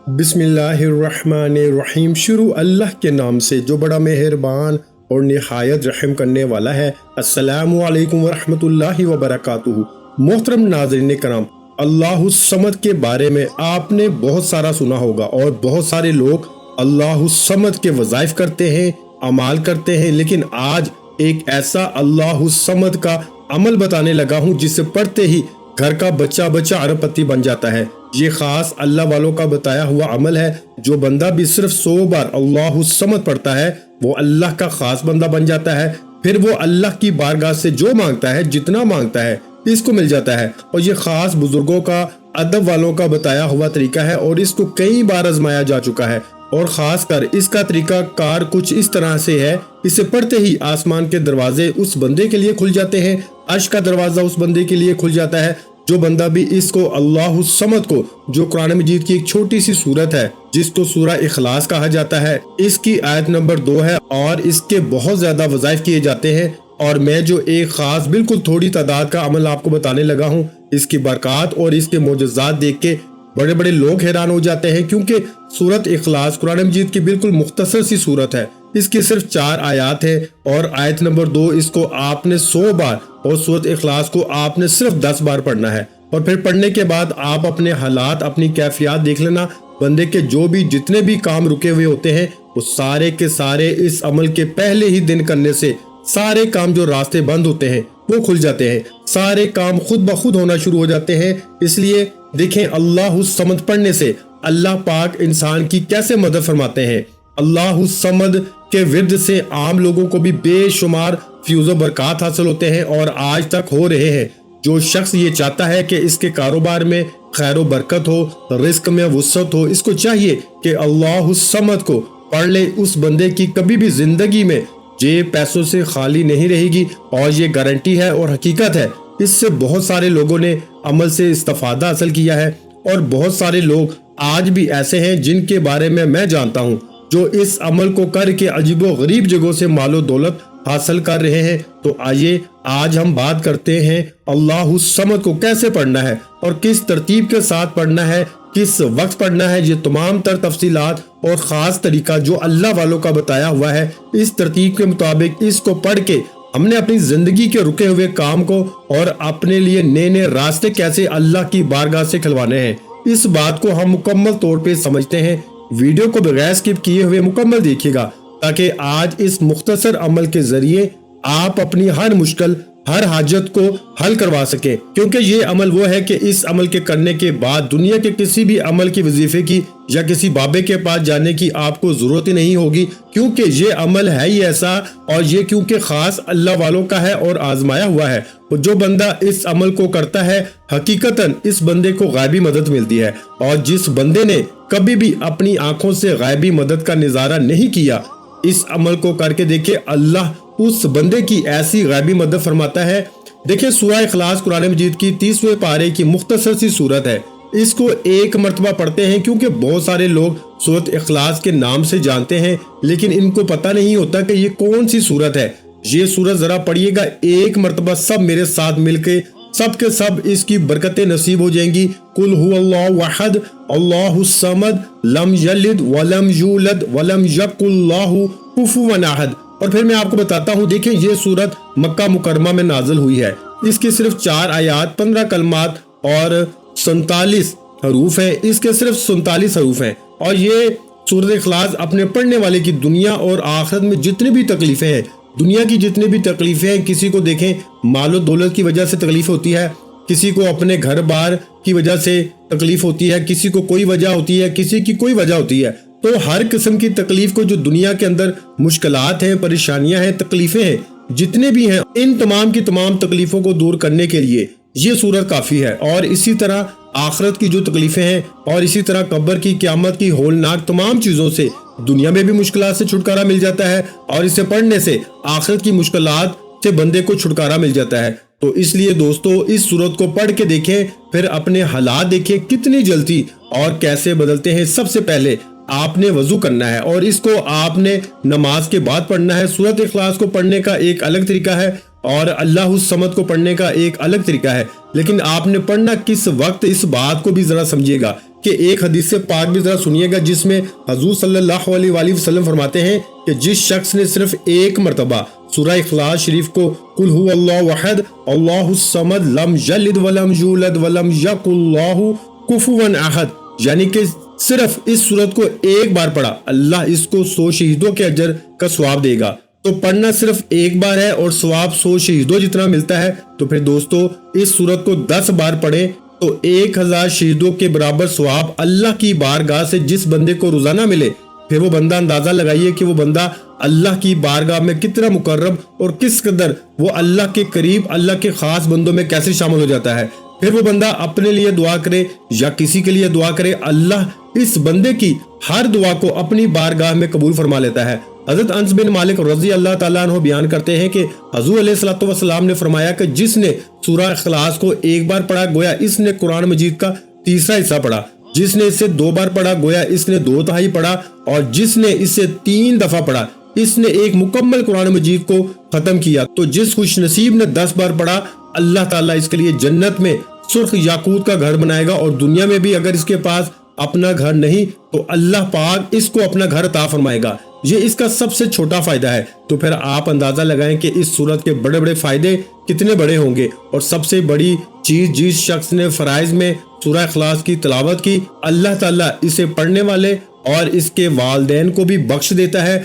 बिस्मिल्लाहिर्रहमानिर्रहीम। शुरू अल्लाह के नाम से जो बड़ा मेहरबान और निहायत रहम करने वाला है। अस्सलामु अलैकुम वरहमतुल्लाहि वबरकातुहू। मोहतरम नाज़रीन कराम, अल्लाहु समद के बारे में आपने बहुत सारा सुना होगा और बहुत सारे लोग अल्लाहु समद के वज़ाइफ करते हैं, अमाल करते हैं, लेकिन आज एक ऐसा अल्लाहु समद का अमल बताने लगा हूँ जिसे पढ़ते ही घर का बच्चा बच्चा अरबपति बन जाता है। ये खास अल्लाह वालों का बताया हुआ अमल है। जो बंदा भी सिर्फ 100 बार अल्लाहु समद पढ़ता है वो अल्लाह का खास बंदा बन जाता है। फिर वो अल्लाह की बारगाह से जो मांगता है, जितना मांगता है, इसको मिल जाता है। और ये खास बुजुर्गों का, अदब वालों का बताया हुआ तरीका है और इसको कई बार आजमाया जा चुका है। और खास कर इसका तरीका कार कुछ इस तरह से है, इसे पढ़ते ही आसमान के दरवाजे उस बंदे के लिए खुल जाते हैं, अर्श का दरवाजा उस बंदे के लिए खुल जाता है। जो बंदा भी इसको अल्लाहु समद को, जो कुरान मजीद की एक छोटी सी सूरत है जिसको सूरा इखलास कहा जाता है, इसकी आयत नंबर 2 है और इसके बहुत ज्यादा वज़ाइफ किए जाते हैं। और मैं जो एक खास बिल्कुल थोड़ी तादाद का अमल आपको बताने लगा हूँ, इसकी बरकत और इसके मोजज़ात देख के बड़े बड़े लोग हैरान हो जाते हैं, क्योंकि सूरत इखलास कुरान मजीद की बिल्कुल मुख्तसर सी सूरत है। इसकी सिर्फ 4 आयत है और आयत नंबर 2 इसको आपने 100 बार और सूरत इखलास को आपने सिर्फ 10 बार पढ़ना है। और फिर पढ़ने के बाद आप अपने हालात, अपनी कैफियत देख लेना। बंदे के जो भी जितने भी काम रुके हुए होते हैं वो सारे के सारे इस अमल के पहले ही दिन करने से सारे काम, जो रास्ते बंद होते हैं वो खुल जाते हैं, सारे काम खुद ब खुद होना शुरू हो जाते हैं। इसलिए देखें, अल्लाहु समद पढ़ने से अल्लाह पाक इंसान की कैसे मदद फरमाते हैं। अल्लाहु समद के विर्द से आम लोगों को भी बेशुमार फ्यूज़ बरकत हासिल होते हैं और आज तक हो रहे हैं। जो शख्स ये चाहता है कि इसके कारोबार में खैर व बरकत हो, रिस्क में वुसअत हो, इसको चाहिए कि अल्लाहु समद को पढ़ ले। उस बंदे की कभी भी जिंदगी में जेब पैसों से खाली नहीं रहेगी और ये गारंटी है और हकीकत है। इससे बहुत सारे लोगों ने अमल से इस्तिफादा हासिल किया है और बहुत सारे लोग आज भी ऐसे हैं जिनके बारे में मैं जानता हूँ जो इस अमल को करके अजीबो गरीब जगहों से मालो दौलत हासिल कर रहे हैं। तो आइए आज हम बात करते हैं अल्लाहु समद को कैसे पढ़ना है और किस तरतीब के साथ पढ़ना है, किस वक्त पढ़ना है। ये तमाम तर तफसीलात और ख़ास तरीका जो अल्लाह वालों का बताया हुआ है, इस तरतीब के मुताबिक इसको पढ़ के हमने अपनी जिंदगी के रुके हुए काम को और अपने लिए नए नए रास्ते कैसे अल्लाह की बारगाह से खुलवाने हैं, इस बात को हम मुकम्मल तौर पे समझते हैं। वीडियो को बगैर स्किप किए हुए मुकम्मल देखिएगा ताकि आज इस मुख्तसर अमल के जरिए आप अपनी हर मुश्किल, हर हाजत को हल करवा सके। क्योंकि ये अमल वो है कि इस अमल के करने के बाद दुनिया के किसी भी अमल की वजीफे की या किसी बाबे के पास जाने की आपको जरूरत ही नहीं होगी, क्योंकि ये अमल है ही ऐसा और ये क्योंकि खास अल्लाह वालों का है और आजमाया हुआ है। और जो बंदा इस अमल को करता है हकीकतन इस बंदे को गायबी मदद मिलती है। और जिस बंदे ने कभी भी अपनी आंखों से गायबी मदद का नजारा नहीं किया, इस अमल को करके देखे, अल्लाह उस बंदे की ऐसी गायबी मदद फरमाता है। देखिए, सूरा इखलास कुरान मजीद की 30वें पारे की मुख्तसर सी सूरत है। इसको एक मर्तबा पढ़ते हैं क्योंकि बहुत सारे लोग सूरत इखलास के नाम से जानते हैं, लेकिन इनको पता नहीं होता कि ये कौन सी सूरत है। ये सूरत जरा पढ़िएगा एक मर्तबा, सब मेरे साथ मिलके, सब के सब इसकी बरकतें नसीब हो जाएंगी। कुल हुवल्लाहु अहद अल्लाहु समद लम यलिद वलम यूलद वलम यकुल्लाहु कुफुवन अहद। और फिर मैं आपको बताता हूँ, देखिए ये सूरत मक्का मुकरमा में नाजिल हुई है। इसकी सिर्फ 4 आयात, 15 कलमात और 47 हरूफ है। इसके सिर्फ 47 हरूफ हैं। और ये सूरत इखलास अपने पढ़ने वाले की दुनिया और आखिरत में जितनी भी तकलीफें हैं, दुनिया की जितनी भी तकलीफें हैं, किसी को देखें मालो दौलत की वजह से तकलीफ होती है, किसी को अपने घर बार की वजह से तकलीफ होती है, किसी को कोई वजह होती है, किसी की कोई वजह होती है। तो हर किस्म की तकलीफ को, जो दुनिया के अंदर मुश्किलात हैं, परेशानियां हैं, तकलीफें हैं, जितने भी हैं, इन तमाम की तमाम तकलीफों को दूर करने के लिए ये सूरत काफी है। और इसी तरह आखिरत की जो तकलीफें हैं और इसी तरह कब्र की, क़यामत की होलनाक तमाम चीजों से दुनिया में भी मुश्किलात से छुटकारा मिल जाता है और इसे पढ़ने से आखिरत की मुश्किलात से बंदे को छुटकारा मिल जाता है। तो इसलिए दोस्तों, इस सूरत को पढ़ के देखें, फिर अपने हालात देखें कितनी जल्दी और कैसे बदलते हैं। सबसे पहले आपने वजू करना है और इसको आपने नमाज के बाद पढ़ना है। सूरत इखलास को पढ़ने का एक अलग तरीका है और अल्लाहु समद को पढ़ने का एक अलग तरीका है, लेकिन आपने पढ़ना किस वक्त, इस बात को भी जरा समझिएगा کہ ایک حدیث سے پاک بھی ذرا سنیے گا جس میں حضور صلی اللہ علیہ وآلہ وسلم فرماتے ہیں کہ جس شخص نے صرف ایک مرتبہ سورہ اخلاص شریف کو قل هو اللہ احد اللہ الصمد لم یلد ولم یولد ولم یکن لہ کفوا احد یعنی کہ صرف اس سورت کو ایک بار پڑھا اللہ اس کو 100 شہیدوں کے اجر کا ثواب دے گا۔ تو پڑھنا صرف ایک بار ہے اور ثواب 100 شہیدوں جتنا ملتا ہے، تو پھر دوستو اس سورت کو 10 بار پڑھیں تو 1000 شہیدوں کے برابر ثواب اللہ کی بارگاہ سے جس بندے کو روزانہ ملے، پھر وہ بندہ اندازہ لگائیے کہ وہ بندہ اللہ کی بارگاہ میں کتنا مقرب اور کس قدر وہ اللہ کے قریب، اللہ کے خاص بندوں میں کیسے شامل ہو جاتا ہے۔ پھر وہ بندہ اپنے لیے دعا کرے یا کسی کے لیے دعا کرے، اللہ اس بندے کی ہر دعا کو اپنی بارگاہ میں قبول فرما لیتا ہے۔ حضرت انس بن مالک رضی اللہ تعالیٰ عنہ بیان کرتے ہیں کہ حضور علیہ الصلوۃ والسلام نے فرمایا کہ جس نے سورہ اخلاص کو ایک بار پڑھا گویا اس نے قرآن مجید کا تیسرا حصہ پڑھا، جس نے اسے 2 بار پڑھا گویا اس نے 2/3 پڑھا، اور جس نے اسے 3 دفعہ پڑھا اس نے ایک مکمل قرآن مجید کو ختم کیا۔ تو جس خوش نصیب نے 10 بار پڑھا اللہ تعالیٰ اس کے لیے جنت میں سرخ یاقوت کا گھر بنائے گا، اور دنیا میں بھی اگر اس کے پاس اپنا گھر نہیں تو اللہ پاک اس کو اپنا گھر عطا فرمائے گا۔ یہ اس کا سب سے چھوٹا فائدہ ہے۔ تو پھر آپ اندازہ لگائیں کہ اس صورت کے بڑے بڑے فائدے کتنے بڑے ہوں گے۔ اور سب سے بڑی چیز جس شخص نے فرائض میں سورہ اخلاص کی تلاوت کی اللہ تعالیٰ اسے پڑھنے والے اور اس کے والدین کو بھی بخش دیتا ہے،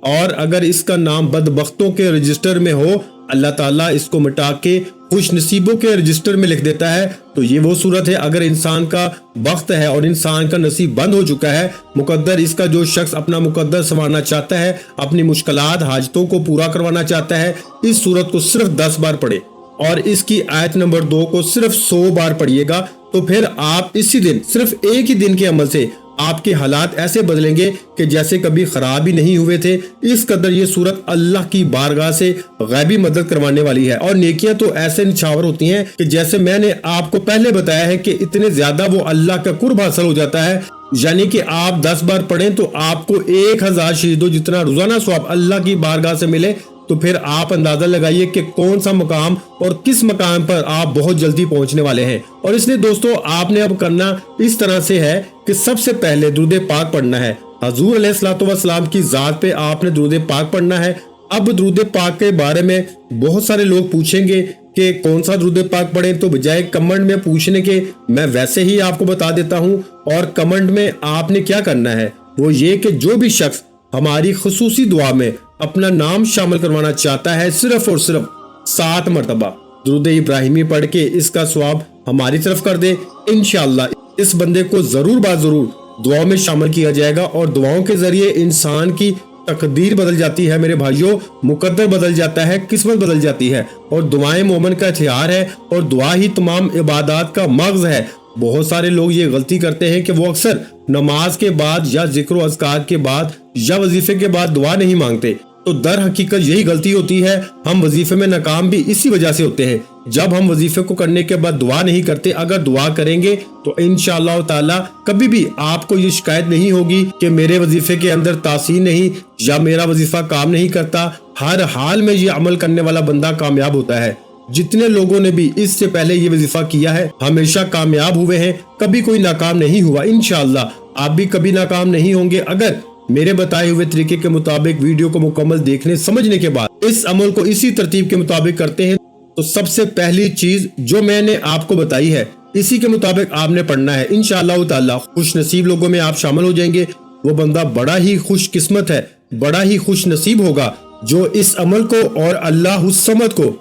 اور اگر اس کا نام بدبختوں کے رجسٹر میں ہو اللہ تعالیٰ اس کو مٹا کے خوش نصیبوں کے رجسٹر میں لکھ دیتا ہے۔ تو یہ وہ صورت ہے اگر انسان کا وقت ہے اور انسان کا نصیب بند ہو چکا ہے، مقدر اس کا جو شخص اپنا مقدر سنوارنا چاہتا ہے، اپنی مشکلات حاجتوں کو پورا کروانا چاہتا ہے، اس صورت کو صرف 10 بار پڑھے اور اس کی آیت نمبر 2 کو صرف 100 بار پڑھیے گا، تو پھر آپ اسی دن صرف ایک ہی دن کے عمل سے آپ کے حالات ایسے بدلیں گے کہ جیسے کبھی خراب ہی نہیں ہوئے تھے۔ اس قدر یہ صورت اللہ کی بارگاہ سے غیبی مدد کروانے والی ہے، اور نیکیاں تو ایسے نچھاور ہوتی ہیں کہ جیسے میں نے آپ کو پہلے بتایا ہے کہ اتنے زیادہ وہ اللہ کا قرب حاصل ہو جاتا ہے، یعنی کہ آپ 10 بار پڑھیں تو آپ کو 1000 شہیدوں جتنا روزانہ ثواب اللہ کی بارگاہ سے ملے۔ تو پھر آپ اندازہ لگائیے کہ کون سا مقام اور کس مقام پر آپ بہت جلدی پہنچنے والے ہیں۔ اور اس لیے دوستو آپ نے اب کرنا اس طرح سے ہے کہ سب سے پہلے درود پاک پڑھنا ہے، حضور علیہ الصلوۃ والسلام کی ذات پہ آپ نے درود پاک پڑھنا ہے۔ اب درود پاک کے بارے میں بہت سارے لوگ پوچھیں گے کہ کون سا درود پاک پڑھیں، تو بجائے کمنٹ میں پوچھنے کے میں ویسے ہی آپ کو بتا دیتا ہوں، اور کمنٹ میں آپ نے کیا کرنا ہے وہ یہ کہ جو بھی شخص ہماری خصوصی دعا میں اپنا نام شامل کروانا چاہتا ہے صرف اور صرف 7 مرتبہ درود ابراہیمی پڑھ کے اس کا ثواب ہماری طرف کر دے، انشاءاللہ اس بندے کو ضرور ضرور دعاؤں میں شامل کیا جائے گا، اور دعاؤں کے ذریعے انسان کی تقدیر بدل جاتی ہے میرے بھائیوں، مقدر بدل جاتا ہے، قسمت بدل جاتی ہے، اور دعائیں مومن کا ہتھیار ہے، اور دعا ہی تمام عبادات کا مغز ہے۔ بہت سارے لوگ یہ غلطی کرتے ہیں کہ وہ اکثر نماز کے بعد یا ذکر و اذکار کے بعد یا وظیفے کے بعد دعا نہیں مانگتے، تو در حقیقت یہی غلطی ہوتی ہے۔ ہم وظیفے میں ناکام بھی اسی وجہ سے ہوتے ہیں، جب ہم وظیفے کو کرنے کے بعد دعا نہیں کرتے۔ اگر دعا کریں گے تو انشاءاللہ تعالی کبھی بھی آپ کو یہ شکایت نہیں ہوگی کہ میرے وظیفے کے اندر تاثیر نہیں یا میرا وظیفہ کام نہیں کرتا۔ ہر حال میں یہ عمل کرنے والا بندہ کامیاب ہوتا ہے۔ جتنے لوگوں نے بھی اس سے پہلے یہ وظیفہ کیا ہے ہمیشہ کامیاب ہوئے ہیں، کبھی کوئی ناکام نہیں ہوا۔ انشاءاللہ آپ بھی کبھی ناکام نہیں ہوں گے اگر میرے بتائے ہوئے طریقے کے مطابق ویڈیو کو مکمل دیکھنے سمجھنے کے بعد اس عمل کو اسی ترتیب کے مطابق کرتے ہیں۔ تو سب سے پہلی چیز جو میں نے آپ کو بتائی ہے اسی کے مطابق آپ نے پڑھنا ہے، انشاءاللہ تعالی خوش نصیب لوگوں میں آپ شامل ہو جائیں گے۔ وہ بندہ بڑا ہی خوش قسمت ہے، بڑا ہی خوش نصیب ہوگا جو اس عمل کو اور اللہ الصمد کو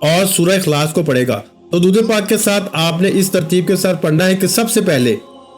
اور سورہ اخلاص کو پڑھے گا۔ تو درود پاک کے ساتھ آپ نے اس ترتیب کے ساتھ پڑھنا ہے کہ سب سے پہلے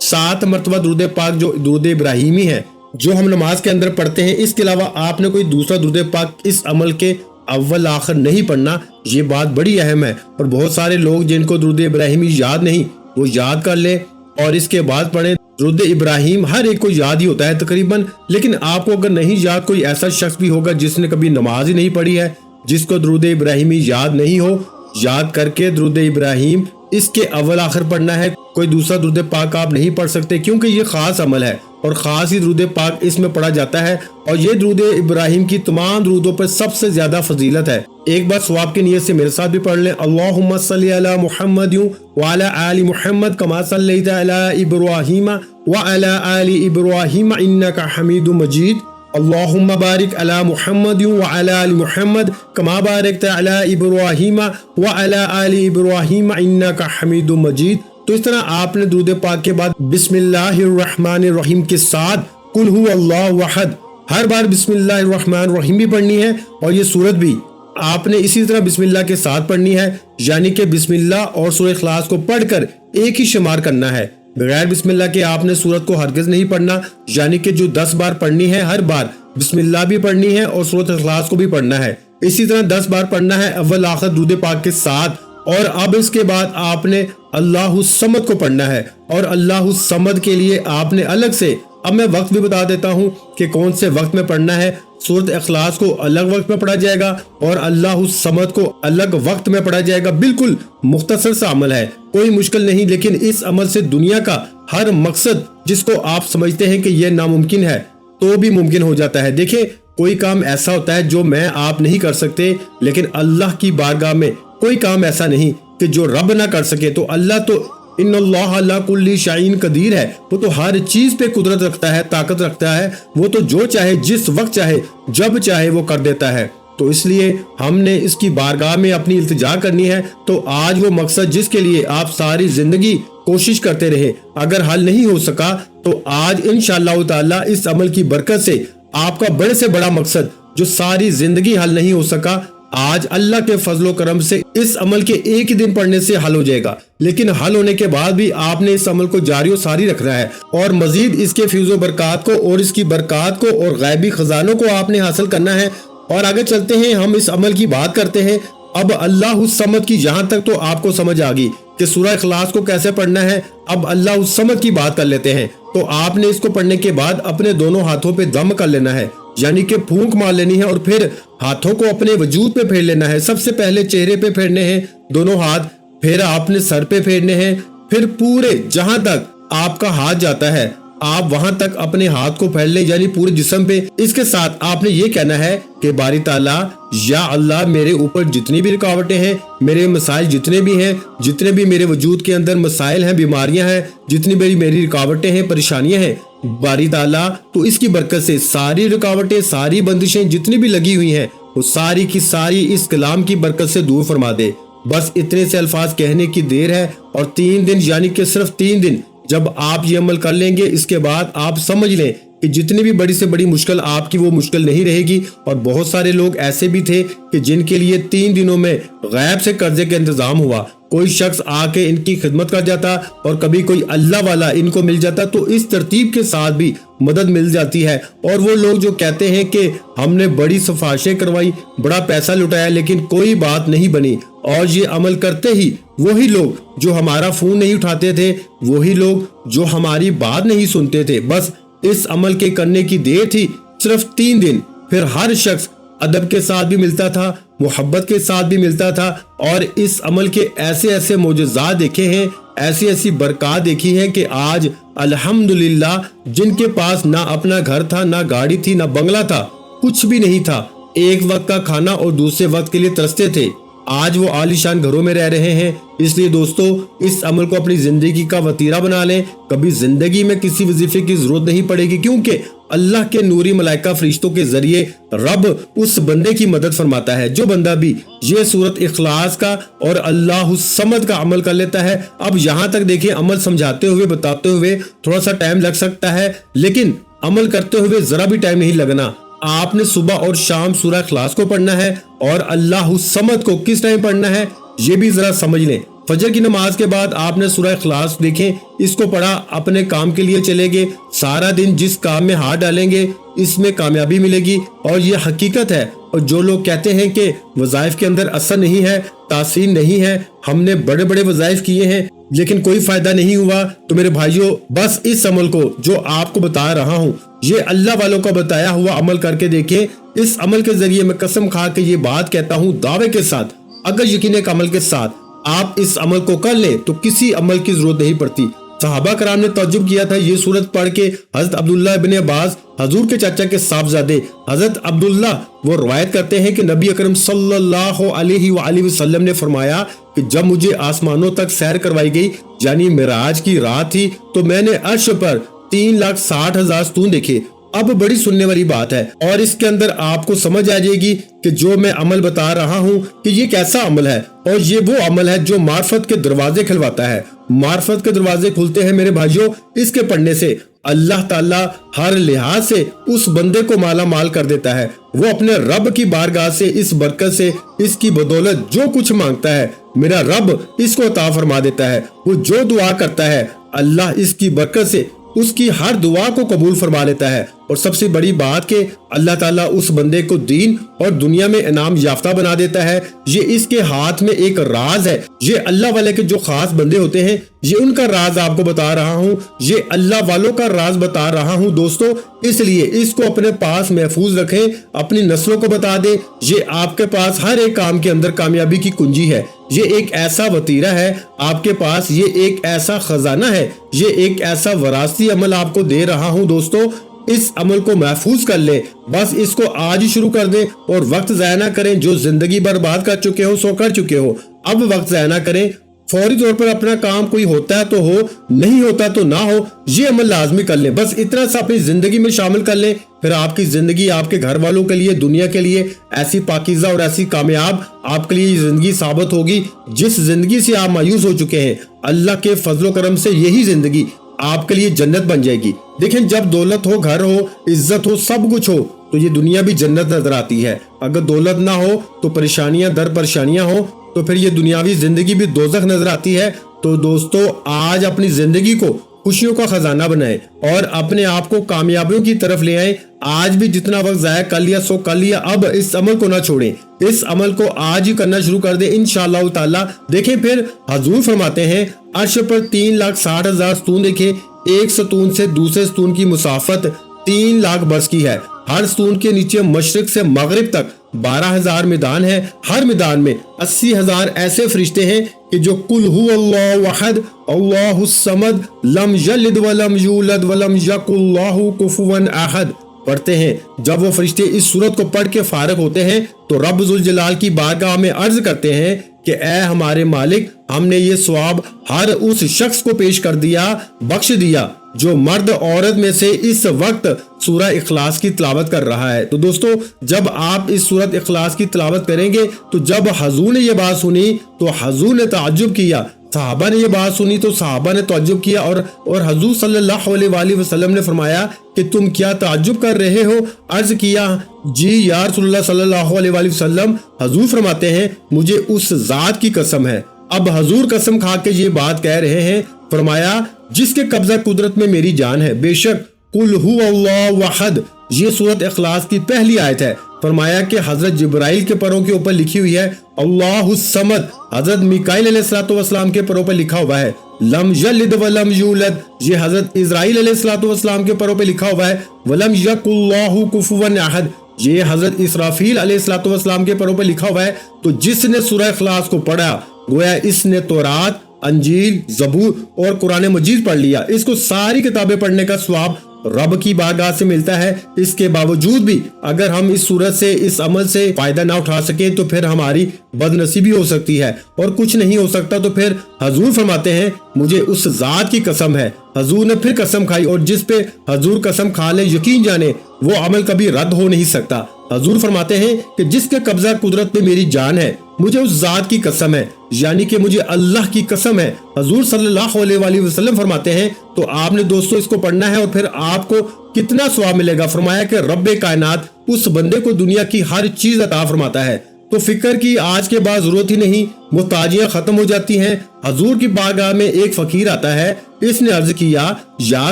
7 مرتبہ درود پاک جو درود ابراہیمی ہے جو ہم نماز کے اندر پڑھتے ہیں، اس کے علاوہ آپ نے کوئی دوسرا درود پاک اس عمل کے اول آخر نہیں پڑھنا۔ یہ بات بڑی اہم ہے، اور بہت سارے لوگ جن کو درود ابراہیمی یاد نہیں وہ یاد کر لیں اور اس کے بعد پڑھیں۔ درود ابراہیم ہر ایک کو یاد ہی ہوتا ہے تقریباً، لیکن آپ کو اگر نہیں یاد، کوئی ایسا شخص بھی ہوگا جس نے کبھی نماز ہی نہیں پڑھی ہے جس کو درود ابراہیمی یاد نہیں ہو، یاد کر کے درود ابراہیم اس کے اول آخر پڑھنا ہے۔ کوئی دوسرا درود پاک آپ نہیں پڑھ سکتے کیونکہ یہ خاص عمل ہے اور خاص ہی درود پاک اس میں پڑھا جاتا ہے، اور یہ درود ابراہیم کی تمام درودوں پر سب سے زیادہ فضیلت ہے۔ एक बार सवाब की नीयत से मेरे साथ भी पढ़ लें। अल्लाहुम्मा सल्ली अला मुहम्मद व अला आलि मुहम्मद कमा सल्लैता अला इब्राहीम व अला आलि इब्राहीम इन्नका हमीदुम मजीद। अल्लाहुम्मा बारिक अला मुहम्मद व अला आलि मुहम्मद कमा बारकता अला इब्राहीम व अला आलि इब्राहीम इन्नका हमीदुम मजीद। तो इस तरह आपने दुरूद पाक के बाद बिस्मिल्लाहिर्रहमानिर्रहीम के साथ कुल हु अल्लाहु अहद हर बार बिस्मिल्लाहिर्रहमानिर्रहीम भी पढ़नी है, और ये सूरत भी आपने इसी तरह बिस्मिल्लाह के साथ पढ़नी है, यानी कि बिस्मिल्लाह और सूरह इखलास को पढ़कर एक ही शुमार करना है। बगैर बिस्मिल्लाह के आपने सूरत को हरगिज नहीं पढ़ना, यानी कि जो 10 बार पढ़नी है हर बार बिस्मिल्लाह भी पढ़नी है और सूरत इखलास को भी पढ़ना है। इसी तरह 10 बार पढ़ना है अव्वल आखिर दुरूद पाक के साथ। और अब इसके बाद आपने अल्लाहु समद को पढ़ना है, और अल्लाहु समद के लिए आपने अलग से, अब मैं वक्त भी बता देता हूँ कि कौन से वक्त में पढ़ना है। सूरत इखलास को अलग वक्त में पढ़ा जाएगा और अल्लाहु समद को अलग वक्त में पढ़ा जाएगा। बिल्कुल मुख्तसर सा अमल है, कोई मुश्किल नहीं, लेकिन इस अमल से दुनिया का हर मकसद जिसको आप समझते हैं कि यह नामुमकिन है तो भी मुमकिन हो जाता है। देखिए, कोई काम ऐसा होता है जो मैं आप नहीं कर सकते, लेकिन अल्लाह की बारगाह में कोई काम ऐसा नहीं कि जो रब ना कर सके। तो अल्लाह तो इन्नल्लाह अला कुल्ली शैइन कदीर है, वो तो हर चीज पे कुदरत रखता है, ताकत रखता है। वो तो जो चाहे जिस वक्त चाहे जब चाहे वो कर देता है। तो इसलिए हमने इसकी बारगाह में अपनी इल्तिजा करनी है। तो आज वो मकसद जिसके लिए आप सारी जिंदगी कोशिश करते रहे, अगर हल नहीं हो सका तो आज इंशाअल्लाह ताला इस अमल की बरकत से आपका बड़े से बड़ा मकसद जो सारी जिंदगी हल नहीं हो सका, आज अल्लाह के फजलो करम से इस अमल के एक ही दिन पढ़ने से हल हो जाएगा। लेकिन हल होने के बाद भी आपने इस अमल को जारी और सारी रखना है, और मजीद इसके फ्यूज़ो बरकात को और इसकी बरकात को और गैबी खजानों को आपने हासिल करना है। और आगे चलते हैं, हम इस अमल की बात करते हैं। अब अल्लाहु समद की जहां तक तो आपको समझ आ गई कि सूरह इखलास को कैसे पढ़ना है, अब अल्लाहु समद की बात कर लेते हैं। तो आपने इसको पढ़ने के बाद अपने दोनों हाथों पे दम कर लेना है, यानी कि फूंक मार लेनी है, और फिर हाथों को अपने वजूद पे फेर लेना है। सबसे पहले चेहरे पे फेरने हैं दोनों हाथ, फिर आपने सर पे फेरने हैं, फिर पूरे जहां तक आपका हाथ जाता है आप वहां तक अपने हाथ को फेर ले, यानी पूरे जिस्म पे। इसके साथ आपने ये कहना है कि बारी ताला या अल्लाह, मेरे ऊपर जितनी भी रुकावटें हैं, मेरे मसाइल जितने भी हैं, जितने भी मेरे वजूद के अंदर मसाइल हैं, बीमारियां हैं, जितनी मेरी रुकावटें हैं, परेशानियां हैं, बारी ताला तो इसकी बरकत से सारी रुकावटें, सारी बंदिशें जितनी भी लगी हुई हैं वो सारी की सारी इस कलाम की बरकत से दूर फरमा दे। बस इतने से अल्फाज कहने की देर है, और 3 दिन यानी कि सिर्फ 3 दिन जब आप ये अमल कर लेंगे, इसके बाद आप समझ लें कि जितनी भी बड़ी से बड़ी मुश्किल आपकी वो मुश्किल नहीं रहेगी। और बहुत सारे लोग ऐसे भी थे कि जिनके लिए 3 दिनों में गैब से कर्जे का इंतजाम हुआ। कोई शख्स आके इनकी खिदमत कर जाता और कभी कोई अल्लाह वाला इनको मिल जाता, तो इस तरतीब के साथ भी मदद मिल जाती है। और वो लोग जो कहते हैं कि हमने बड़ी सिफारिशें करवाई, बड़ा पैसा लुटाया, लेकिन कोई बात नहीं बनी, और ये अमल करते ही वही लोग जो हमारा फोन नहीं उठाते थे, वही लोग जो हमारी बात नहीं सुनते थे, बस इस अमल के करने की देर थी, सिर्फ 3 दिन। फिर हर शख्स अदब के साथ भी मिलता था, मोहब्बत के साथ भी मिलता था, और इस अमल के ऐसे ऐसे मोजज़ात देखे हैं, ऐसी ऐसी बरकत देखी है कि आज अल्हम्दुलिल्लाह जिनके पास ना अपना घर था, ना गाड़ी थी, ना बंगला था, कुछ भी नहीं था, एक वक्त का खाना और दूसरे वक्त के लिए तरसते थे, आज वो आलीशान घरों में रह रहे हैं। इसलिए दोस्तों, इस अमल को अपनी जिंदगी का वतीरा बना लें। कभी जिंदगी में किसी वजीफे की जरूरत नहीं पड़ेगी, क्योंकि अल्लाह के नूरी मलाइका फरिश्तों के जरिए रब उस बंदे की मदद फरमाता है जो बंदा भी ये सूरत इखलास का और अल्लाहु समद का अमल कर लेता है। अब यहाँ तक देखिए, अमल समझाते हुए बताते हुए थोड़ा सा टाइम लग सकता है, लेकिन अमल करते हुए जरा भी टाइम नहीं लगना। आपने सुबह और शाम सूरह इखलास को पढ़ना है, और अल्लाहु समद को किस टाइम पढ़ना है ये भी जरा समझ लें। फजर की नमाज के बाद आपने सूरह इखलास देखें, इसको पढ़ा, अपने काम के लिए चले गए, सारा दिन जिस काम में हाथ डालेंगे इसमें कामयाबी मिलेगी, और ये हकीकत है। और जो लोग कहते हैं कि वज़ाइफ के अंदर असर नहीं है, तासीर नहीं है, हमने बड़े बड़े वज़ाइफ किए हैं लेकिन कोई फायदा नहीं हुआ, तो मेरे भाइयों, बस इस अमल को जो आपको बता रहा हूँ, ये अल्लाह वालों का बताया हुआ अमल करके देखें। इस अमल के जरिए मैं कसम खा के ये बात कहता हूँ दावे के साथ, अगर यकीन एक अमल के साथ आप इस अमल को कर लें तो किसी अमल की जरूरत नहीं पड़ती, सहाबा कराम ने तअज्जुब किया था ये सूरत पढ़ के। हजरत अब्दुल्ला इब्न अब्बास हजूर के चाचा के साहबजादे हजरत अब्दुल्ला वो रवायत करते हैं कि नबी अकरम सल्लल्लाहु अलैहि वसल्लम ने फरमाया कि जब मुझे आसमानों तक सैर करवाई गई, यानी मिराज की रात थी, तो मैंने अर्श पर 3,60,000 स्तून देखे। अब बड़ी सुनने वाली बात है और इसके अंदर आपको समझ आ जाएगी कि जो मैं अमल बता रहा हूँ कि ये कैसा अमल है, और ये वो अमल है जो मार्फत के दरवाजे खिलवाता है। मार्फत के दरवाजे खुलते हैं मेरे भाइयों इसके पढ़ने से। अल्लाह ताला हर लिहाज से उस बंदे को माला माल कर देता है। वो अपने रब की बारगाह से इस बरकत से, इसकी बदौलत जो कुछ मांगता है मेरा रब इसको अता फरमा देता है। वो जो दुआ करता है अल्लाह इसकी बरकत से उसकी हर दुआ को कबूल फरमा लेता है। और सबसे बड़ी बात कि अल्लाह ताला उस बंदे को दीन और दुनिया में इनाम याफ्ता बना देता है। ये इसके हाथ में एक राज है। ये अल्लाह वाले के जो खास बंदे होते हैं, ये उनका राज आपको बता रहा हूँ, ये अल्लाह वालों का राज बता रहा हूँ दोस्तों। इसलिए इसको अपने पास महफूज रखें, अपनी नस्लों को बता दें। ये आपके पास हर एक काम के अंदर कामयाबी की कुंजी है। ये एक ऐसा वतीरा है आपके पास, ये एक ऐसा खजाना है, ये एक ऐसा वरासती अमल आपको दे रहा हूँ दोस्तों। इस अमल को महफूज कर ले, बस इसको आज ही शुरू कर दे और वक्त ज़ाया ना करें। जो जिंदगी बर्बाद कर चुके हो सो कर चुके हो, अब वक्त ज़ाया ना करें। फौरी तौर पर अपना काम कोई होता है तो हो, नहीं होता तो ना हो, ये अमल लाजमी कर लें। बस इतना सा अपनी जिंदगी में शामिल कर लें, फिर आपकी जिंदगी आपके घर वालों के लिए, दुनिया के लिए ऐसी पाकीज़ा और ऐसी कामयाब आपके लिए जिंदगी साबित होगी। जिस जिंदगी से आप मायूस हो चुके हैं, अल्लाह के फजलो करम से यही जिंदगी आपके लिए जन्नत बन जाएगी। देखें, जब दौलत हो, घर हो, इज्जत हो, सब कुछ हो, तो ये दुनिया भी जन्नत नजर आती है। अगर दौलत ना हो तो परेशानियां दर परेशानियां हो, तो फिर ये दुनियावी जिंदगी भी दोज़ख नजर आती है। तो दोस्तों, आज अपनी जिंदगी को खुशियों का खजाना बनाएं और अपने आप को कामयाबियों की तरफ ले आएं। आज भी जितना वक्त जाया कर लिया सो कर लिया, अब इस अमल को ना छोड़ें, इस अमल को आज ही करना शुरू कर दें इंशाअल्लाह ताला। देखें, फिर हजूर फरमाते हैं अर्श पर 3,60,000 स्तून देखें। एक सतून से दूसरे सतून की मुसाफत 3 लाख बरस की है। हर सतून के नीचे मशरिक से मगरिब तक 12,000 मैदान है। हर मैदान में 80,000 ऐसे फरिश्ते हैं कि जो कुल हुवल्लाहु अहद अल्लाहुस समद लम यलिद वलम यूलद वलम यकुल लहु कुफुवन अहद पढ़ते हैं। जब वो फरिश्ते इस सूरत को पढ़ के फारिग होते हैं तो रब जुल जलाल की बारगाह में अर्ज करते हैं कि ऐ हमारे मालिक, हमने ये सवाब हर उस शख्स को पेश कर दिया, बख्श दिया जो मर्द औरत में से इस वक्त सूरह इखलास की तिलावत कर रहा है। तो दोस्तों, जब आप इस सूरत इखलास की तिलावत करेंगे, तो जब हजूर ने ये बात सुनी तो हजूर ने ताज्जुब किया, सहाबा ने ये बात सुनी तो सहाबा ने ताज्जुब किया, और हजूर सल्लल्लाहु अलैहि वसल्लम ने फरमाया कि तुम क्या ताज्जुब कर रहे हो? अर्ज किया, जी या रसूलुल्लाह सल्लल्लाहु अलैहि वसल्लम। हजूर फरमाते हैं, मुझे उस जात की कसम है। अब हजूर कसम खा के ये बात कह रहे हैं। फरमाया, जिसके कब्जा कुदरत में मेरी जान है, बेशक कुल हुवल्लाहु अहद, ये सूरत इखलास की पहली आयत है। फरमाया कि हजरत जिब्राइल के परों के ऊपर लिखी हुई है अल्लाहुस समद, हजरत मिकाईल अलैहिस्सलाम के परों पर लिखा हुआ है लम यलिद वलम यूलद, ये हजरत इजराइल अलैहिस्सलाम के परों पर लिखा हुआ है वलम यकुल लहु कुफुवन अहद, ये हजरत इसराफील अलैहिस्सलाम के परों पर लिखा हुआ है। तो जिसने सूरह इखलास को पढ़ा, गोया इसने तौरात, अंजील, ज़बूर और कुरान मजीद पढ़ लिया। इसको सारी किताबें पढ़ने का सवाब रब की बारगाह से मिलता है। इसके बावजूद भी अगर हम इस सूरत से, इस अमल से फायदा ना उठा सके तो फिर हमारी बदनसीबी हो सकती है और कुछ नहीं हो सकता। तो फिर हजूर फरमाते हैं, मुझे उस जात की कसम है। हजूर ने फिर कसम खाई, और जिस पे हजूर कसम खा ले, यकीन जाने वो अमल कभी रद्द हो नहीं सकता। हजूर फरमाते हैं कि जिसके कब्जा कुदरत में मेरी जान है, मुझे उस जात की कसम है, यानी कि मुझे अल्लाह की कसम है। हजूर सल्लल्लाहु अलैहि वसल्लम फरमाते हैं। तो आपने दोस्तों इसको पढ़ना है और फिर आपको कितना सवाब मिलेगा। फरमाया कि रब्बे कायनात उस बंदे को दुनिया की हर चीज अता फरमाता है, तो फिक्र की आज के बाद जरूरत ही नहीं, मुहताजियां खत्म हो जाती हैं। हजूर की बारगाह में एक फकीर आता है। इसने अर्ज किया, या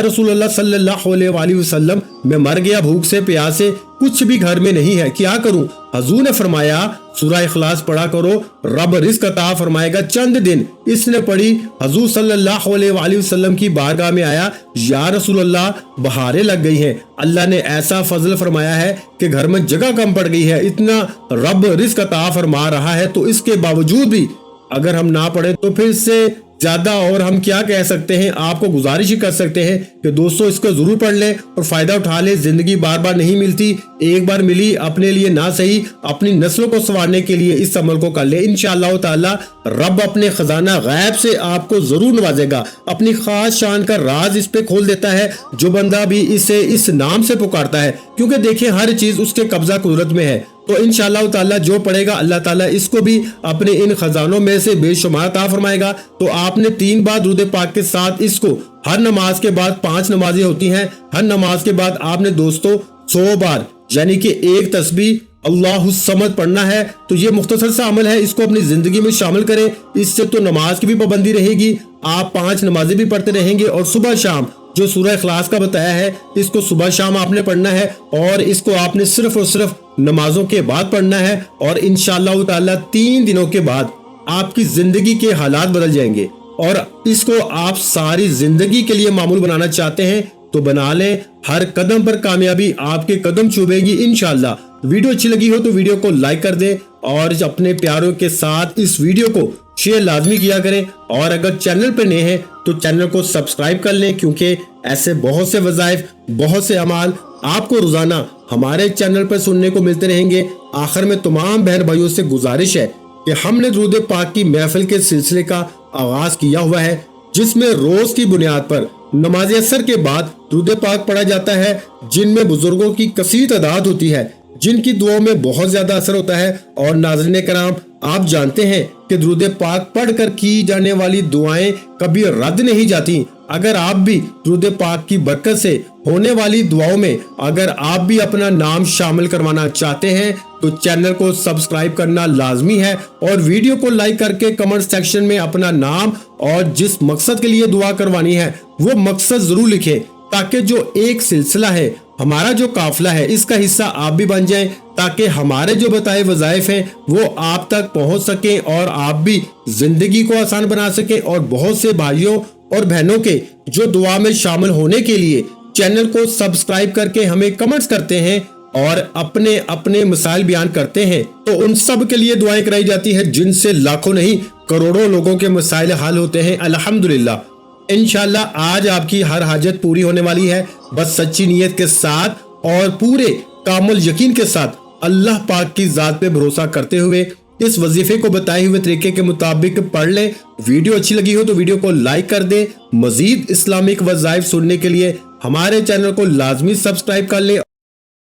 रसूलुल्लाह सल्लल्लाहु अलैहि वसल्लम, मैं मर गया भूख से प्यासे, कुछ भी घर में नहीं है, क्या करूं? हजूर ने फरमाया, सूरह इखलास पढ़ा करो, रब रिज़्क अता फरमाएगा। चंद दिन इसने पढ़ी, हजूर सल्लल्लाहु अलैहि वसल्लम की बारगाह में आया, या रसूलल्लाह, बहारें लग गई हैं, अल्लाह ने ऐसा फजल फरमाया है कि घर में जगह कम पड़ गई है, इतना रब रिज़्क अता फरमा रहा है, तो इसके बावजूद भी अगर हम ना पढ़े तो फिर इससे ज्यादा और हम क्या कह सकते हैं, आपको गुजारिश ही कर सकते हैं कि दोस्तों इसको जरूर पढ़ लें और फायदा उठा लें। जिंदगी बार बार नहीं मिलती, एक बार मिली, अपने लिए ना सही अपनी नस्लों को संवारने के लिए इस अमल को कर ले। इंशाअल्लाह ताला रब अपने खजाना गैब से आपको जरूर नवाजेगा, अपनी खास शान का राज इस पे खोल देता है जो बंदा भी इसे इस नाम से पुकारता है, क्योंकि देखिए हर चीज उसके कब्जा कुदरत में है। तो इंशाअल्लाह ताला जो पढ़ेगा अल्लाह ताला इसको भी अपने इन खजानों में से बेशुमार अता फरमाएगा। तो आपने 3 बार दुरूद पाक के साथ इसको हर नमाज के बाद 5 नमाजें होती हैं, हर नमाज के बाद आपने दोस्तों 100 बार यानी कि एक तस्बीह अल्लाहु समद पढ़ना है। तो ये मुख्तसर सा अमल है, इसको अपनी जिंदगी में शामिल करें। इससे तो नमाज की भी पाबंदी रहेगी, आप 5 नमाजें भी पढ़ते रहेंगे और सुबह शाम जो सूरह इखलास का बताया है इसको सुबह शाम आपने पढ़ना है और इसको आपने सिर्फ और सिर्फ नमाजों के बाद पढ़ना है। और इंशाअल्लाह ताला 3 दिनों के बाद आपकी जिंदगी के हालात बदल जाएंगे और इसको आप सारी जिंदगी के लिए मामूल बनाना चाहते हैं तो बना लें। हर कदम पर कामयाबी आपके कदम चूमेगी इंशाअल्लाह। वीडियो अच्छी लगी हो तो वीडियो को लाइक कर दें और अपने प्यारों के साथ इस वीडियो को शेयर लाजमी किया करें। और अगर चैनल पर नए हैं तो चैनल को सब्सक्राइब कर लें, क्योंकि ऐसे बहुत से वज़ाइफ, बहुत से अमाल आपको रोजाना हमारे चैनल पर सुनने को मिलते रहेंगे। आखिर में तमाम बहन भाइयों से गुजारिश है कि हमने दुरूद पाक की महफिल के सिलसिले का आगाज किया हुआ है, जिसमें रोज की बुनियाद पर नमाज असर के बाद दुरूद पाक पढ़ा जाता है, जिनमें बुजुर्गों की कसीर तादाद होती है, जिनकी दुआओं में बहुत ज्यादा असर होता है। और नाज़रीन कराम, आप जानते हैं कि दुरूद पाक पढ़कर की जाने वाली दुआएं कभी रद्द नहीं जाती। अगर आप भी दुरूद पाक की बरकत से होने वाली दुआओं में अगर आप भी अपना नाम शामिल करवाना चाहते हैं तो चैनल को सब्सक्राइब करना लाजमी है और वीडियो को लाइक करके कमेंट सेक्शन में अपना नाम और जिस मकसद के लिए दुआ करवानी है वो मकसद जरूर लिखें, ताकि जो एक सिलसिला है, हमारा जो काफिला है, इसका हिस्सा आप भी बन जाएं, ताकि हमारे जो बताए वज़ाइफ हैं वो आप तक पहुंच सकें और आप भी जिंदगी को आसान बना सकें। और बहुत से भाइयों और बहनों के जो दुआ में शामिल होने के लिए चैनल को सब्सक्राइब करके हमें कमेंट्स करते हैं और अपने अपने मसाइल बयान करते हैं, तो उन सब के लिए दुआएं कराई जाती है, जिनसे लाखों नहीं करोड़ों लोगों के मसाइल हल होते हैं अल्हम्दुलिल्लाह। इंशाअल्लाह आज आपकी हर हाजत पूरी होने वाली है, बस सच्ची नीयत के साथ और पूरे कामुल यकीन के साथ अल्लाह पाक की जात पे भरोसा करते हुए इस वजीफे को बताए हुए तरीके के मुताबिक पढ़ लें। वीडियो अच्छी लगी हो तो वीडियो को लाइक कर दें। मजीद इस्लामिक वज़ाइफ सुनने के लिए हमारे चैनल को लाजमी सब्सक्राइब कर लें।